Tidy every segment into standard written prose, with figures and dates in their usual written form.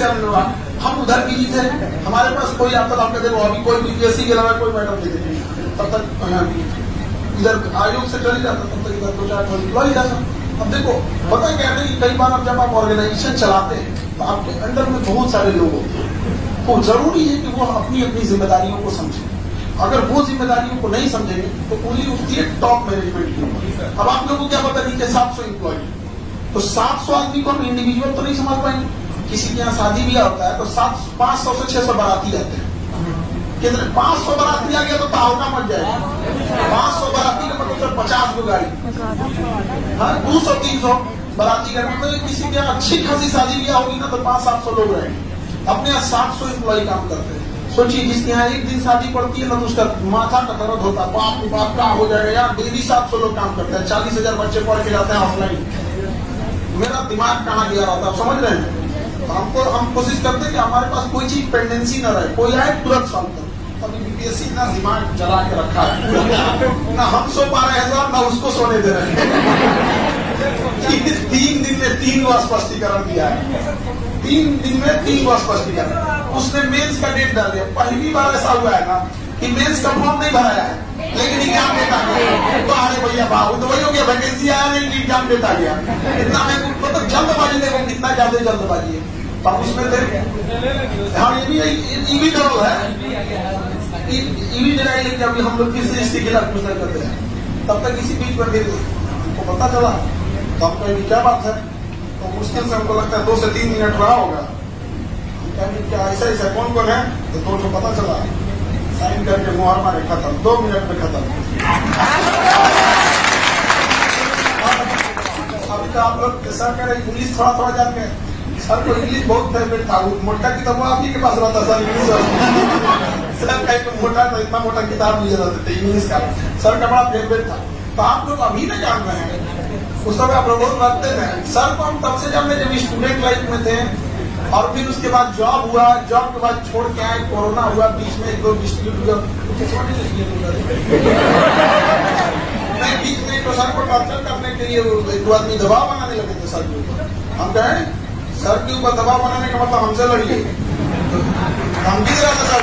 से हम उधर बिजी थे, हमारे पास कोई आता था, हम कहते वो अभी कोई बीपीएससी के अलावा कोई मैटर नहीं देखे, तब तक इधर आयोग से चले जाता, तब तक इधर 2-4 एम्प्लॉय जाता। अब देखो पता क्या है कि कई बार अब जब आप ऑर्गेनाइजेशन चलाते हैं तो आपके अंडर में बहुत सारे लोग होते हैं, तो जरूरी है कि वो अपनी अपनी जिम्मेदारियों को समझें। अगर वो जिम्मेदारियों को नहीं समझेंगे तो पूरी उठती है टॉप मैनेजमेंट की ऊपर। अब आप लोगों को क्या पता नहीं कि 700 एम्प्लॉय, तो 700 आदमी को हम इंडिविजुअल तो नहीं संभाल पाएंगे। किसी के यहाँ शादी ब्याह होता है तो 500 से 600 बाराती आते हैं, कितने 500 बाराती आ गया तो ताउका मच जाएगा। 500 बाराती का मतलब 50 को गाड़ी, हाँ 200-300 बाराती का मतलब किसी के यहाँ अच्छी खासी शादी ब्याह होगी ना तो 500-700 लोग रहेंगे। अपने यहाँ 700 एम्प्लॉय काम करते हैं। सोचिए जिसके यहाँ एक दिन शादी पड़ती है ना तो उसका माथा का दर्द होता है, बाप रे बाप क्या हो जाएगा यार। डेली 700 लोग काम करते हैं, 40,000 बच्चे पढ़ के जाते हैं ऑफलाइन। मेरा दिमाग कहाँ गया रहता है, समझ रहे हैं। हम कोशिश करते हैं कि हमारे पास कोई चीज पेंडेंसी न रहे, कोई आए तुरंत सॉल्व करो। अभी बीपीएससी इतना दिमाग जला के रखा है ना, हम सो पा रहे हैं ना उसको सोने दे रहे हैं। 3 दिन में 3 गो स्पष्टीकरण दिया है, 3 दिन में 3 गो स्पष्टीकरण। उसने मेंस का डेट डाल दिया। पहली बार ऐसा हुआ है ना कि मेंस का फॉर्म नहीं भराया है लेकिन एग्जाम डेट आ गया। तो अरे भैया बाबू तो वही हो गया, वैकेंसी आया नहीं, एग्जाम डेट आ गया। इतना मतलब जल्दबाजी देखो कितना ज्यादा जल्दबाजी है। तो उसमें हाँ ये भी डर है, ईवी जगह लेके अभी हम लोग फिर से इसके खिलाफ घोषणा करते हैं। तब तक इसी बीच में हमको पता चला तो हम कहेंगे क्या बात है, तो मुश्किल से हमको लगता है 2 से 3 मिनट रहा होगा। कहेंगे क्या ऐसा ऐसा कौन कौन है, तो दोनों को पता चला, साइन करके मुहर मारे, खत्म, 2 मिनट में खत्म। अभी तो आप लोग कैसा करें, इंग्लिश थोड़ा थोड़ा जानते हैं। सर को इंग्लिश बहुत फेवरेट था, मोटा किताब वो आप ही के पास रहता सर इंग्लिश। सर का मोटा था, इतना मोटा किताब लिए रहते थे इंग्लिश का, सर का बड़ा फेवरेट था। तो आप लोग अभी नहीं जान रहे हैं, उस समय आप लोग बहुत रखते थे। सर को हम तब से जानते जब स्टूडेंट लाइफ में थे, और फिर उसके बाद जॉब हुआ, जॉब के बाद छोड़ के आए, कोरोना हुआ, बीच में 1-2 डिस्ट्रीब्यूट हुआ, बीच में तो सर को टॉर्चर करने के लिए 1-2 आदमी दबाव बनाने लगे थे सर के ऊपर। हम कहें सर के ऊपर दबाव बनाने का मतलब हमसे लड़िए, हम भी रहा था सर।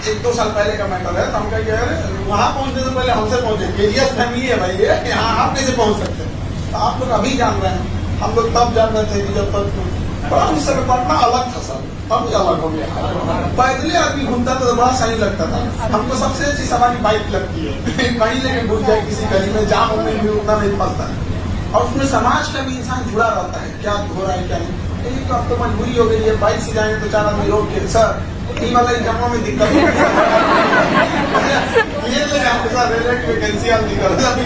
1-2 साल पहले का मैटर है, तो हम कह रहे वहां पहुंचने से पहले हमसे पहुंचे, केजीएस फैमिली है भाई ये, यहाँ आप कैसे पहुंच सकते हैं। तो आप लोग अभी जान रहे हैं, हम लोग तब जान रहे थे कि जब तक बड़ा उस समय पढ़ना अलग था सर, अब अलग हो गया। पैदल आदमी घूमता था तो बड़ा सही लगता था। हमको सबसे अच्छी सवारी बाइक लगती है, कहीं लेके घुस जाए किसी गली में, जाम होने में उतना नहीं फंसता है, और उसमें समाज का भी इंसान जुड़ा रहता है, क्या हो रहा है क्या नहीं। तो अब तो मजबूरी हो गई है, बाइक से जाएंगे तो 4 आदमी रोक के सर टीम वाले एग्जामों में दिक्कत ये वैकेंसी आप निकल अभी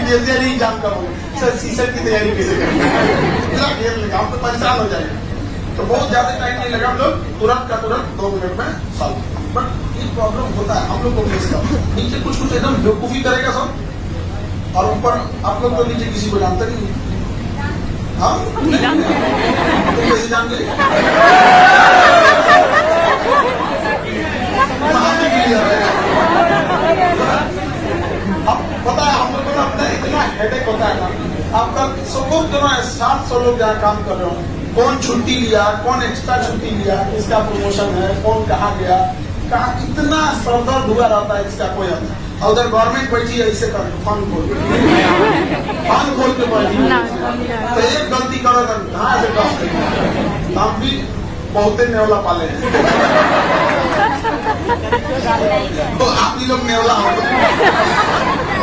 एग्जाम का होगा सर, सीसर की तैयारी कैसे करेंगे, हम तो परेशान हो जाएंगे। तो बहुत ज्यादा टाइम नहीं लगा, हम लोग तुरंत का तुरंत 2 मिनट में सॉल्व। बट ये प्रॉब्लम होता है हम लोग को फेस करना, नीचे कुछ एकदम बेवकूफी करेगा सब, और ऊपर आप लोग तो नीचे किसी को जानते नहीं। हाँ तुम कैसे जान गए, पता है हम लोग को अपना इतना हेडेक होता है ना। आपका सपोज करो 700 लोग जहाँ काम कर रहे हो, कौन छुट्टी लिया, कौन एक्स्ट्रा छुट्टी लिया, किसका प्रमोशन है, कौन कहाँ गया, कहाँ इतना सरदर्द हुआ रहता है, इसका कोई अंतर। और उधर गवर्नमेंट बैठी है ऐसे कर फंड खोल के बैठी, तो एक गलती करो तो कहाँ से कम। हम भी बहुत नेवला पाले हैं, तो आप ही लोग नेवला हो,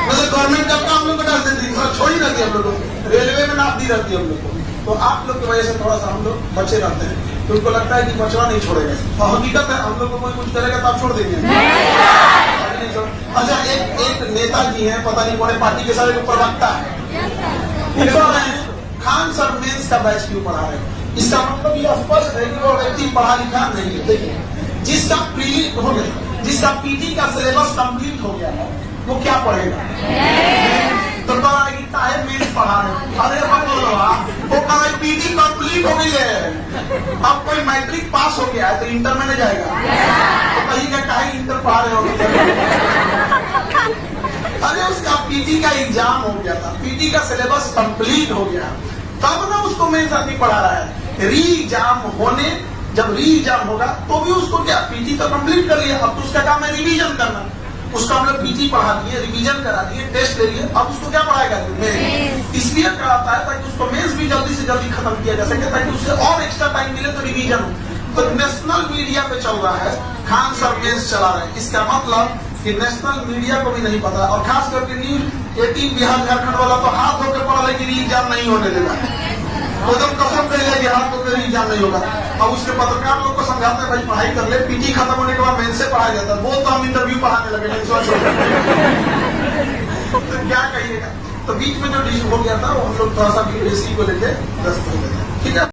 मतलब गवर्नमेंट जब काम लोग को डाल देती है, छोड़ी रहती है हम लोग को, रेलवे में नाप दी रहती है हम लोग को। तो आप लोग की वजह से थोड़ा सा हम लोग बचे रहते हैं, तो उनको लगता है कि बचवा नहीं छोड़ेगा, और हकीकत है हम लोग को कोई कुछ करेगा तो आप छोड़ देंगे। अच्छा एक नेताजी हैं, पता नहीं कौन पार्टी के सारे प्रवक्ता है, खान सर मेंस का बैच क्यों पढ़ा रहे हैं, इसका मतलब ये स्पष्ट है कि वो व्यक्ति पढ़ा लिखा नहीं है। देखिए जिसका प्रीली हो गया, जिसका पीटी का सिलेबस कंप्लीट हो गया है, वो क्या पढ़ेगा, तो टाइम मेंस पढ़ा रहे। अरे वो कहा पीटी कंप्लीट हो गई है, अब कोई मैट्रिक पास हो गया है तो इंटर में नहीं जाएगा, तो कहीं का कहीं इंटर पढ़ा रहे हो। अरे उसका पीटी का एग्जाम हो गया था, पीटी का सिलेबस कंप्लीट हो गया, तब ना उसको मेंस आदमी पढ़ा रहा है। री एग्जाम होने, जब री एग्जाम होगा तो भी उसको क्या, पीटी तो कंप्लीट कर लिया, अब तो उसका काम है रिवीजन करना। उसको हम लोग पीटी पढ़ा दिए, रिवीजन करा दिए, टेस्ट ले लिए, अब उसको क्या पढ़ाएगा, मेंस। इसलिए कराता है ताकि उसको मेंस भी जल्दी से जल्दी खत्म किया जा सके, ताकि उसे और एक्स्ट्रा टाइम मिले तो रिवीजन हो। तो नेशनल मीडिया पे चल रहा है, खान सर मेंस चला रहे हैं, इसका मतलब कि नेशनल मीडिया को भी नहीं पता, और खास करके न्यूज 18 बिहार झारखंड वाला तो हाथ धोकर पढ़ा है कि री एग्जाम नहीं होने देगा, तो एकदम कसम कर लिया कि हाथ धोकर री एग्जाम नहीं होगा। अब उसके पत्रकार लोग को समझाते हैं भाई पढ़ाई कर ले, पीटी खत्म होने के बाद मेंस से पढ़ाया जाता है, वो तो हम इंटरव्यू पढ़ाने लगे तो क्या कहिएगा। तो बीच में जो डिश हो गया था वो हम लोग थोड़ा सा बीपीएससी को लेके व्यस्त हो गए, ठीक है।